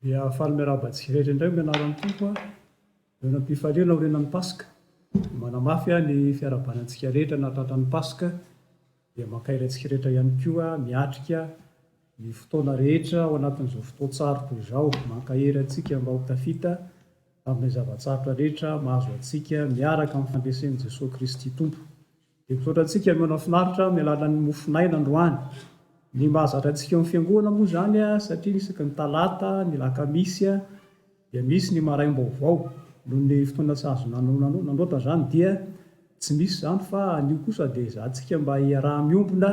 Dia faly miarabantsika rehetra indray mianaran'ny tompo a eo nampifaliana orenan'ny Paska. Manamafy a ny fiarabanantsika rehetra natratran'ny Paska dia mankairy antsika rehetra ihany koa miatrika ny fotoana rehetra ao anatin'izao fotoan-tsaroka izao, mankahery antsika mba ho tafita amin'ny zavatsarotra rehetra mahazo antsika miaraka amin'ny fandresen'i Jesosy Kristy Tompo. Dia misaotra antsika mihaona finaritra amin'ny alalan'ny mofinaina androany. Ny mahazatra antsika amin'ny fiangonana moa zany a satria isaky ny talata, ny lakamisy a dia misy ny maraim-baovao noho ny fotoana tsy azo nandroatra zany dia tsy misy zany fa anio kosa dia izahantsika mba hiaraha-miombona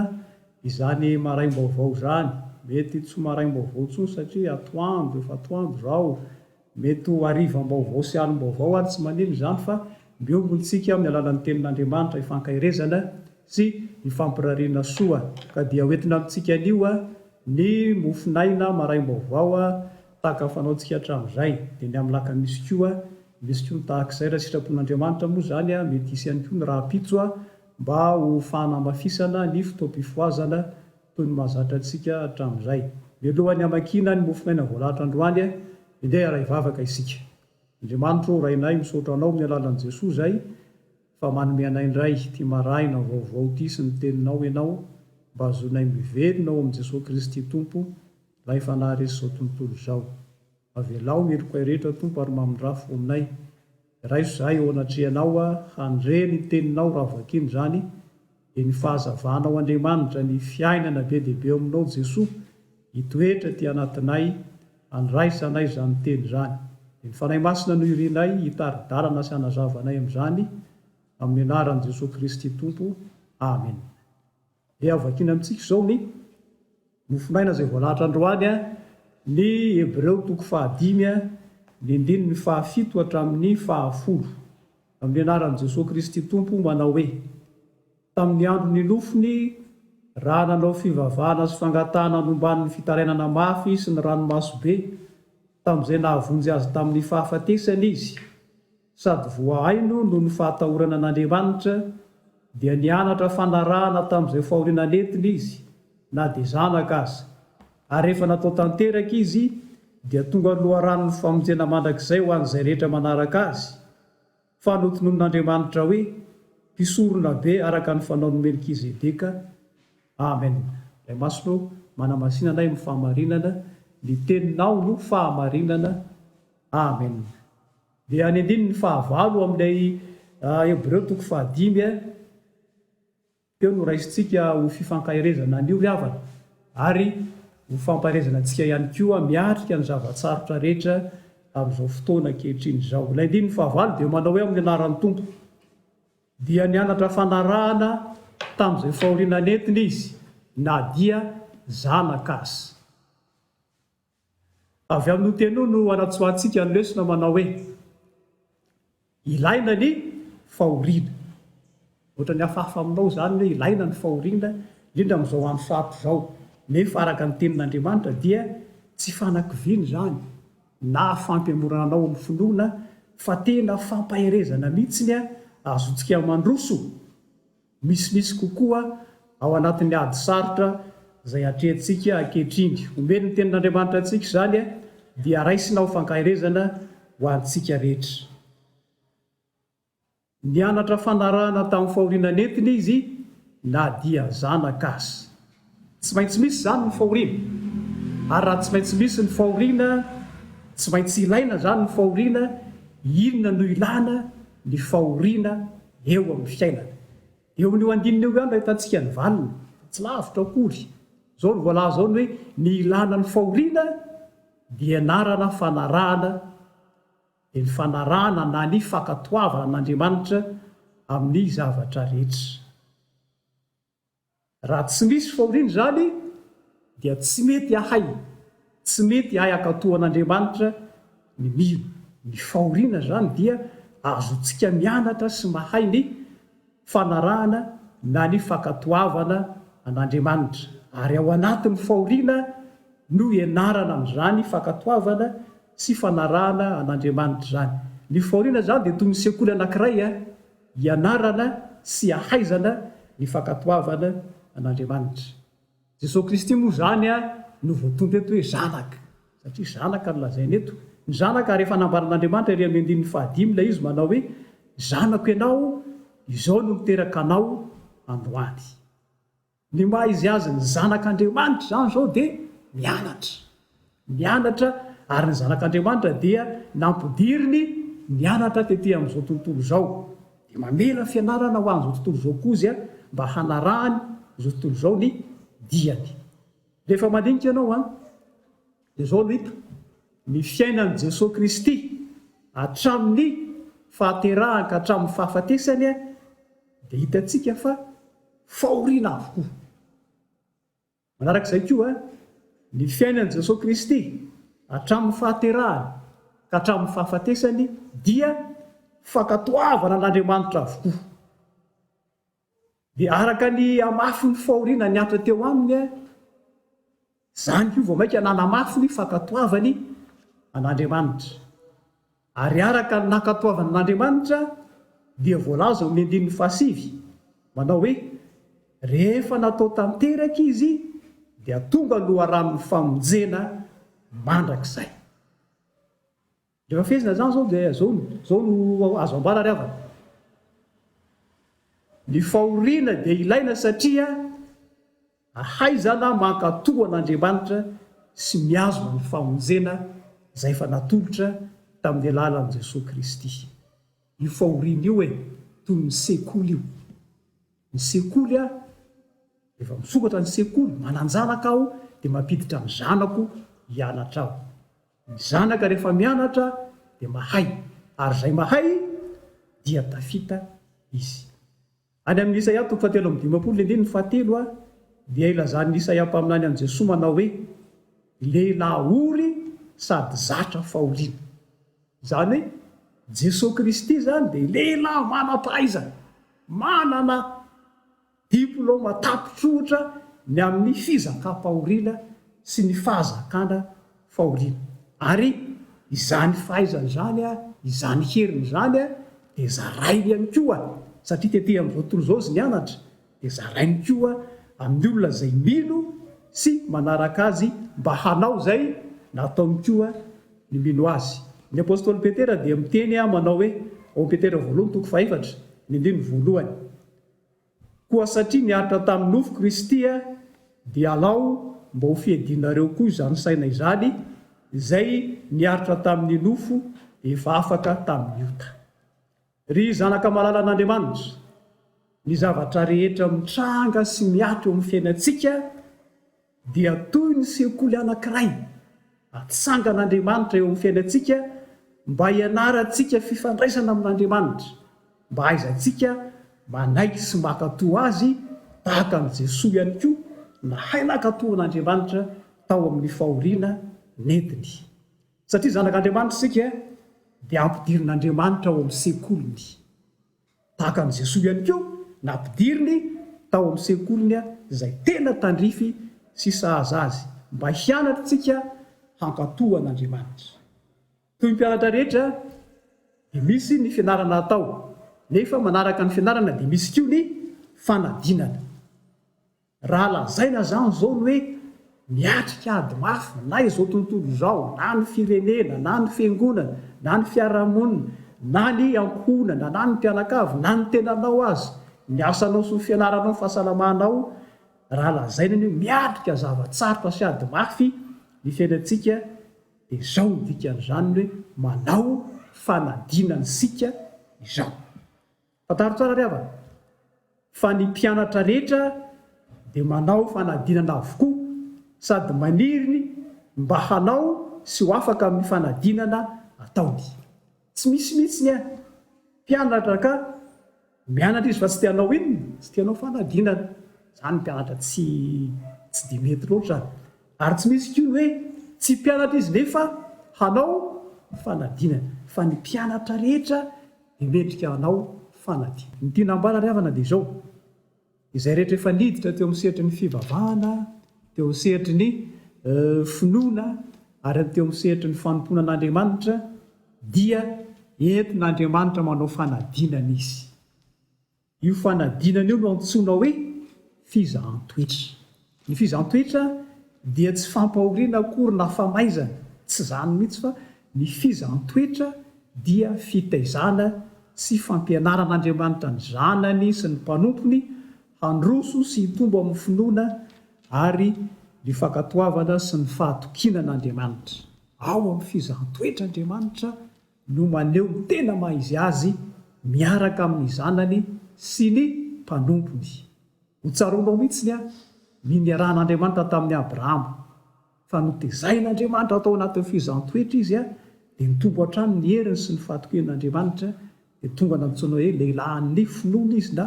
izany maraim-baovao zany. Mety tsy maraim-baovao intsony satria atoandro, efa atoandro zao, mety ho harivam-baovao sy alim-baovao ary tsy manino zany fa miombontsika amin'ny alalan'ny tenin'Andriamanitra ifankaherezana sy ifampirariana soa. Ka dia hoentina amintsika anio a ny mofinaina maraim-baovao a tahaka fanaontsika hatramin'izay. Dia ny amin'ny lakamisy koa misy koa tahak'izay raha sitrapon'Andriamanitra moa zany a mety hisy ihany koa ny rahampitso a mba ho fanamafisana ny fotoam-pifoazana toy ny mahazatra antsika hatramin'izay. Mialohan'ny hamakina ny mofinaina voalahatra androany a dia raha hivavaka isika. Andriamanitra o rainay misaotra anao amin'ny alalan'i Jesosy zay fa manome anay indray ty maraina vaovao ty sy ny teninao ianao mba azonay mivelona ao amin'i Jesosy Kristy Tompo raha efa naharesy izao tontolo izao. Avelao miriko ay rehetra Tompo ary mamindrafo aminay. Raiso zahay ao anatrehanao a handre ny teninao raha vakiny zany dia ny fahazavanao Andriamanitra ny fiainana be dia be aminao Jesosy hitoetra ty anatinay handraisanay zany teny zany. Ny fanahy masina no irianay hitari-dalana sy hanazavanay amin'izany amin'ny anaran'i Jesosy Kristy Tompo. Amen. Dia vakina amintsika izao ny mofinaina izay voalahatra androany a ny Hebreo 5 ny andiny ny 7 hatramin'ny 10. Amin'ny anaran'i Jesosy Kristy Tompo manao hoe: tamin'ny andro ny nofiny raha nanao fivavahana sy fangatahana hanomban'ny fitarainana mafy sy ny ranomasobe tamin'izay nahavonjy azy tamin'ny fahafatesana izy, sady voahaino noho ny fahatahorana an'Andriamanitra, dia nianatra fanarahana tamin'izay fahoriana netiny izy na dia zanaka aza. Ary rehefa natao tanteraka izy dia tonga loharanon'ny famonjena mandrakizay ho an'izay rehetra manaraka azy, fa notonon'Andriamanitra hoe mpisorona be araka ny fanaon'i Melkizedeka. Amen. Ilay masino manamasinanay amin'ny fahamarinana, ny teninao no fahamarinana. Amen. Dia ny andiny ny 9 amin'ilay Hebreo 5 teo no raisintsika ho fifankaherezana anio ry havana ary ho fampaherezana antsika ihany koa miatrika ny zavatsarotra rehetra amin'izao fotoana ankehitriny izao. Ilay andiny ny 9 dia manao hoe amin'ny anaran'ny Tompo dia nianatra fanarahana tamin'izay fahoriana netiny izy na dia zanaka azy. Avy amin'ny teny no anatsoantsika ny lesona manao hoe ilaina ny fahoriana. Ohatra ny hafahafa aminao zany hoe ilaina ny fahoriana indrindra amin'izao andro sarotra izao, nefa araka ny tenin'Andriamanitra dia tsy fanakiviana zany na fampiamorana anao amin'ny finoana fa tena fampaherezana mihitsiny a azontsika mandroso. Misimisy kokoa ao anatin'ny ady sarotra izay atrehantsika ankehitriny. Omeny ny tenin'Andriamanitra antsika zany a dia raisina ho fankaherezana ho antsika rehetra. Nianatra fanarahana tamin'ny fahoriana netiny izy na dia zanaka azy. Tsy maintsy misy zany ny fahoriana, ary raha tsy maintsy misy ny fahoriana, tsy maintsy ilaina zany ny fahoriana. Inona no ilana ny fahoriana eo amin'ny fiainana? Eo amin'io andinina eo ihany ahitantsika ny valina, tsy lavitra akory. Zao ny voalaza zao ny hoe ny ilana ny fahoriana dia anarana fanarahana, dia ny fanarahana na ny fankatoavana an'Andriamanitra amin'ny zavatra rehetra. Raha tsy misy fahoriana zany dia tsy mety ahay, tsy mety ahay ankatoan'Andriamanitra ny milo. Ny fahoriana zany dia azontsika mianatra sy mahay ny fanarahana na ny fankatoavana an'Andriamanitra. Ary ao anatin'ny fahoriana no ianarana amin'izany fankatoavana sy fanarahana an'Andriamanitra zany. Ny fahoriana zany dia toy ny sekoly anankiray ianarana sy ahaizana ny fankatoavana an'Andriamanitra. Jesosy Kristy moa zany no voatonta eto hoe zanaka. satria zanaka no lazainy eto ny zanaka rehefa nambaran'andriamanitra ry amin'ny andininy fahadimy ilay izy manao hoe zanako ianao izao no miteraka anao androany. Ny maha izy azy ny zanak'andriamanitra zany zao dia mianatra ary ny zanak'andriamanitra dia nampidiriny mianatra tetỳ amin'izao tontolo zao dia mamela fianarana ho an'izao tontolo zao koa izy mba hanarahany izao tontolo zao ny diany. Rehefa mandinika ianao dia zao no hita ny fiainan'i Jesosy Kristy hatramin'ny fahaterahany ka hatramin'ny fahafatesany dia hitantsika fa fahoriana avokoa. Manarak'izay koa ny fiainan'i Jesosy Kristy hatramin'ny fahaterahany ka hatramin'ny fahafatesany dia fankatoavana an'Andriamanitra avokoa. Dia araka ny amafy ny fahoriana ny atra teo aminy zany koa vao maika nanamafy ny fankatoavany an'Andriamanitra. Ary araka ny nankatoavana an'Andriamanitra dia voalaza amin'ny andininy fahasivy manao hoe rehefa natao tanteraka izy dia tonga loharanon'ny famonjena mandrakizay. Rehefa fezina zany zao dia zao no azo ambara ry havana. Ny fahoriana dia ilaina satria ahaizana mankatoa an'Andriamanitra sy miazona ny famonjena izay efa natolotra tamin'ny alalan'i Jesosy Kristy. Io fahoriana io toy ny sekoly io. Ny sekoly efa misokatra ny sekoly mananjanaka aho dia mampiditra ny zanako hianatra aho. Ny zanaka rehefa mianatra dia mahay ary izay mahay dia tafita izy. Any amin'ny Isaia 7:15 dia ilazan'ny Isaia mpaminany an'i Jesosy manao hoe lehilahy ory sady zatra fahoriana. Izany hoe Jesosy Kristy zany dia lehilahy manam-pahaizana, manana diplôma tapitsotra ny amin'ny fizakam-pahoriana sy ny fahazakana fahoriana. Ary izany fahaizana zany izany heriny zany dia zarainy ihany koa satria tetỳ amin'izao tontolo izao izy nianatra dia zarainy koa amin'ny olona izay mino sy manaraka azy mba hanao izay nataony koa ny mino azy. Ny apôstôly Petera dia miteny manao hoe ao Petera 1:4 koa satria niaritra tamin'ny nofo Kristy dia alao mba ho fiadinareo koa izany saina izany izay niaritra tamin'ny nofo efa afaka tamin'ny ota. Ry zanaka malala an'Andriamanitra, ny zavatra rehetra mitranga sy miatra eo amin'ny fiainantsika dia toy ny sekoly anankiray atsangan'Andriamanitra eo amin'ny fiainantsika mba hianarantsika fifandraisana amin'Andriamanitra, mba haizantsika manaiky sy mankatoa azy tahaka ny Jesosy ihany koa nahay nankatoa an'Andriamanitra tao amin'ny fahoriana nentiny. Satria zanak'Andriamanitra isika dia ampidirin'Andriamanitra ao amin'ny sekoliny tahaka ny Jesosy ihany koa nampidiriny tao amin'ny sekoliny izay tena tandrify sy sahaza azy mba hianatra tsika hankatoa an'Andriamanitra. Toy ny mpianatra rehetra dia misy ny fianarana atao, nefa manaraka ny fianarana dia misy koa ny fanadinana. Raha lazaina zany zao ny hoe miatrika ady mafy na izao tontolo izao, na ny firenena, na ny fiangonana, na ny fiarahamonina, na ny ankohonana, na ny mpianakavy, na ny tenanao azy, ny asanao sy ny fianaranao, ny fahasalamanao, raha lazaina ny hoe miatrika zavatsarotra sy ady mafy ny fiainantsika dia izao ny dikan'izany hoe manao fanadinana sika izao. Fataro tsara ry havana fa ny mpianatra rehetra dia manao fanadinana avokoa sady maniriny mba hanao sy ho afaka amin'ny fanadinana ataony. Tsy misy mihitsy mpianatra ka mianatra izy fa tsy tianao inona, tsy tianao fanadinana, zany mpianatra tsy dia mety loatra. Ary tsy misy koa hoe tsy mpianatra izy nefa hanao fanadinana, fa ny mpianatra rehetra dia mendrika hanao fanadinana. Ny tiana ambara ry havana dia izao, izay rehetra efa niditra teo amin'ny sehatry ny fivavahana, teo amin'ny sehatry ny finoana ary teo amin'ny sehatry ny fanompona an'Andriamanitra dia entin'Andriamanitra manao fanadinana izy. Io fanadinana io no antsoina hoe fizahan-toetra. Ny fizahan-toetra dia tsy fampahoriana akory na famaizana tsy zany mihitsy fa ny fizantoetra dia fitaizana sy fampianaran'Andriamanitra ny zanany sy ny mpanompony handroso sy hitombo amin'ny finoana ary ny fankatoavana sy ny fahatokinan'Andriamanitra. Ao amin'ny fizantoetra Andriamanitra no maneho ny tena maha izy azy miaraka amin'ny zanany sy ny mpanompony. Hotsaroanao mihitsiny ny niarahan'Andriamanitra tamin'ny Abrahama, fa notezain'Andriamanitra atao anatin'ny fizantoetra izy dia nitombo hatrany ny heriny sy ny fahatokinan'Andriamanitra, dia tonga nantsona hoe lehilahin'ny finoana izy na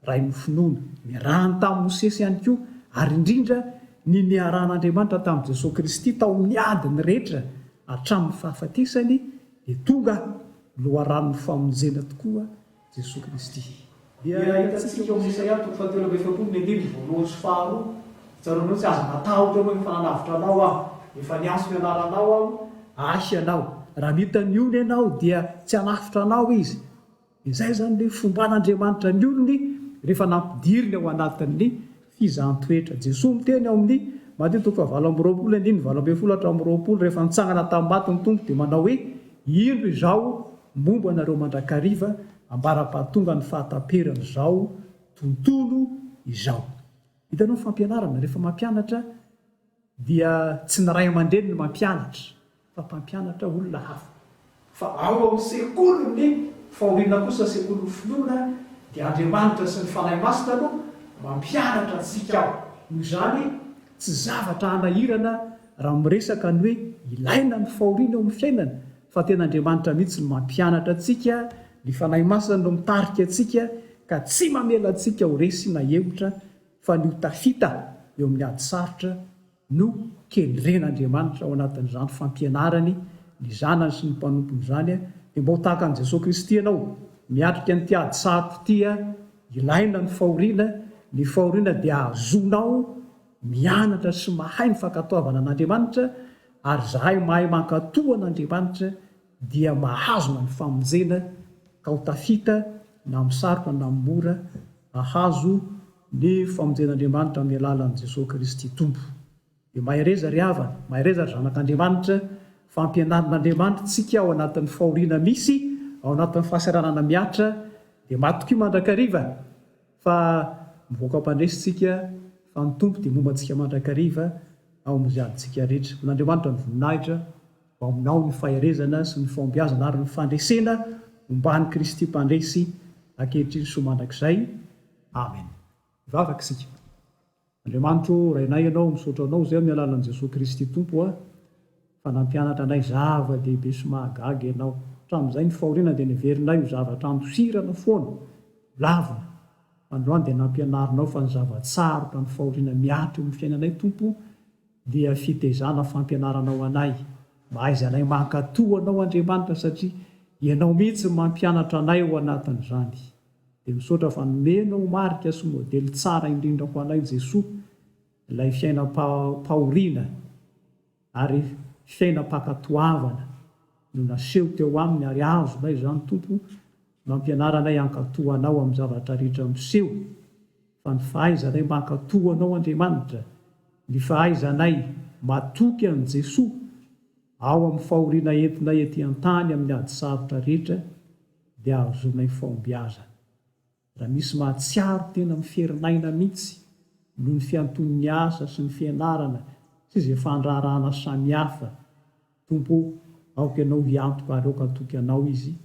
rain'ny finoana. Niarahany tamin'ny Mosesy ihany koa, ary indrindra ny niarahan'Andriamanitra tamin'i Jesosy Kristy tao amin'ny adiny rehetra hatramin'ny fahafatesany, dia tonga loharan'ny famonjena tokoa Jesosy Kristy. Dia hitantsika eo amin'ny Isaia 47:1-2 tsaroanao tsy azo matahotra hoe mifananavitra anao aho, efa niaso ny anaranao aho, asy anao. Raha mita ny olona ianao dia tsy hanafitra anao izy. Izay zany le fomban'Andriamanitra ny olony rehefa nampidiriny ao anatin'ny fizantoetra. Jesosy miteny ao amin'ny Matteo 7:20-20 rehefa nitsangana tamin'ny maty ny Tompo dia manao hoe indro izao momba anareo mandrakariva ambara-pahatonga ny fahataperana izao tontolo izao. Hitanao fampianarana, rehefa mampianatra dia tsy ny ray aman-dreny no mampianatra, fa mpampianatra olona hafa. Fa ao amin'ny sekolony fahoriana kosa sekolony finoana dia Andriamanitra sy ny fanahy masina no mampianatra antsika ao. Noho izany tsy zavatra hanahirana raha miresaka ny hoe ilaina ny fahoriana eo amin'ny fiainana, fa tena Andriamanitra mihitsy no mampianatra antsika, ny fanahy masina no mitarika antsika ka tsy mamela antsika ho resy na hevitra, fa ny ho tafita eo amin'ny ady sarotra no kendren'Andriamanitra ao anatin'izany fampianarany ny zanany sy ny mpanompony izany. Dia mba ho tahaka an'i Jesosy Kristy ianao, miatrika ny ady sarotra ity, ilaina ny fahoriana dia ahazonao mianatra sy mahay ny fankatoavana an'Andriamanitra, ary zahay mahay mankatoa an'Andriamanitra dia mahazona ny famonjena ka ho tafita na amin'ny sarotra na amin'ny mora ahazo ny famonjen'Andriamanitra amin'ny alalan'i Jesosy Kristy Tompo. Dia mahay reza ry havana, mahay reza ry zanak'Andriamanitra, fampianaran'Andriamanitra tsika ao anatin'ny fahoriana misy, ao anatin'ny fahasaranana miatra, dia matoky mandrakariva fa mivoaka mpandresitsika fa ny Tompo dia momba antsika mandrakariva ao amin'ny ziadintsika rehetra. N'Andriamanitra ny voninahitra ao aminao ny faherezana sy ny fahombiazana ary ny fandresena omban'ny Kristy mpandresy ankehitriny so mandrakizay. Amen. Vavaka isika. Andriamanitra rainay ianao misaotra anao izay amin'ny alalan'i Jesosy Kristy Tompo fa nampianatra anay zava-dehibe sy mahagaga ianao. Hatramin'izay ny fahoriana dia niverinay ho zavatra andosirana foana, lavina. Androany dia nampianarinao fa ny zavatsarotra ny fahoriana miatra eo amin'ny fiainanay Tompo dia fitaizana fampianaranao anay. Mahaiza anay mankatoa anao Andriamanitra satria ianao mihitsy mampianatra anay ao anatin'izany. Dia misaotra fa nomenao marika sy modely tsara indrindra ho anay Jesosy, ilay fiainam-pahoriana ary fiainam-pankatoavana no naseho teo aminy ary azonay izany Tompo, mampianaranay hankatoa anao amin'ny zavatra rehetra miseho, fa ny fahaizanay mankatoa anao Andriamanitra, ny fahaizanay matoky an'i Jesosy ao amin'ny fahoriana entinay ety an-tany amin'ny ady sarotra rehetra dia ahazonay fahombiazana. Raha misy mahatsiaro tena miferinaina mihitsy noho ny fianton'ny asa sy ny fianarana sy izay fandraharahana samihafa, Tompo aoka ianao hiantoka ary aoka hatoky anao izy,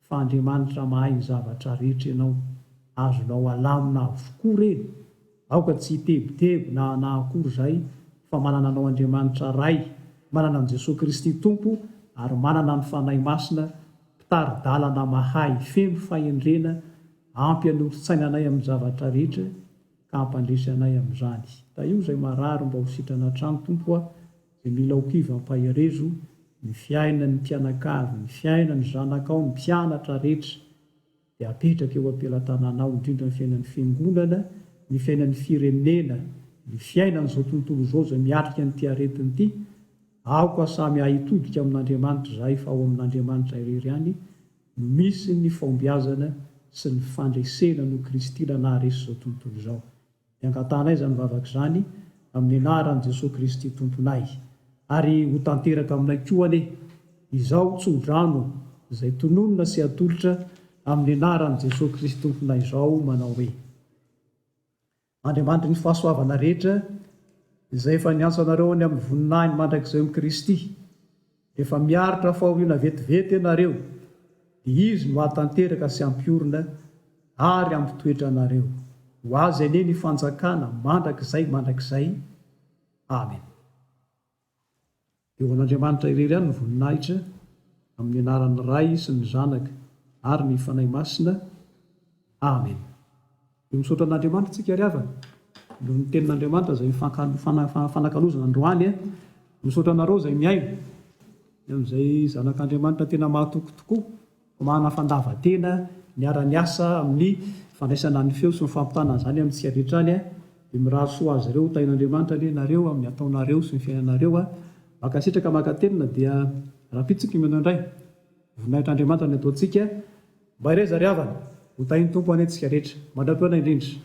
fa Andriamanitra mahay ny zavatra rehetra ianao, azonao alamina avokoa reny. Aoka tsy hitebiteby na akory izay, fa manana anao Andriamanitra ray, manana an'i Jesosy Kristy Tompo, ary manana ny fanahy masina mpitari-dalana mahay feno fahendrena, ampy anoritsaina anay amin'ny zavatra rehetra ka hampandresy anay amin'izany. Da io izay marary mba ho sitrana hatrany Tompo izay mila ho kiva mpaherezo ny fiainan'ny mpianakavy, ny fiainan'ny zanakao, ny mpianatra rehetra dia apetraka eo am-pelatananao, indrindra ny fiainan'ny fiangonana, ny fiainan'ny firenena, ny fiainan'izao tontolo izao izay miatrika nyity aretiny ity. Aoka samy ahitodika amin'Andriamanitra izahay fa ao amin'Andriamanitra irery ihany no misy ny fahombiazana sy ny fandresena no Kristy naharesy izao tontolo izao. Angatanay izany vavaka izany amin'ny anaran'i Jesosy Kristy Tomponay. ary ho tanteraka aminay koany izao tsodrano izay tononona sy atolotra amin'ny anaran' Jesosy Kristy tompona izao manao hoe: Andriamanitra ny fahasoavana rehetra izay efa niantso anareo any amin'ny voninahiny mandrakizay amin'i Kristy, efa miaritra fahoriana vetivety ianareo, dia izy no hatanteraka sy ampiorina ary ampitoetra anareo. Ho azy anie ny fanjakana mandrakizay. Amen. Eo an'Andriamanitra irery ihany ny voninahitra, amin'ny anaran'ny Ray sy ny Zanaka ary ny Fanahy Masina. Amen. Io misaotra an'Andriamanitra tsika ry havana, noho ny tenin'Andriamanitra izay fanakalozana androany, misaotra anareo izay miaino amin'izay zanak'Andriamanitra tena mahatoko tokoa, mana fandavan-tena miara-miasa amin'ny fandraisana ny feo sy ny fampitana izany amintsika rehetra any, dia mirahasoa azy ireo tain'Andriamanitra nareo amin'ny ataonareo sy ny fiainanareo. Makasitraka maka-tenina dia rapitsika mino indray voninahitr'Andriamanitra ny ataontsika mba ireza ry havana ho tain'ny tompo any antsika rehetra. Mandratoana indrindra.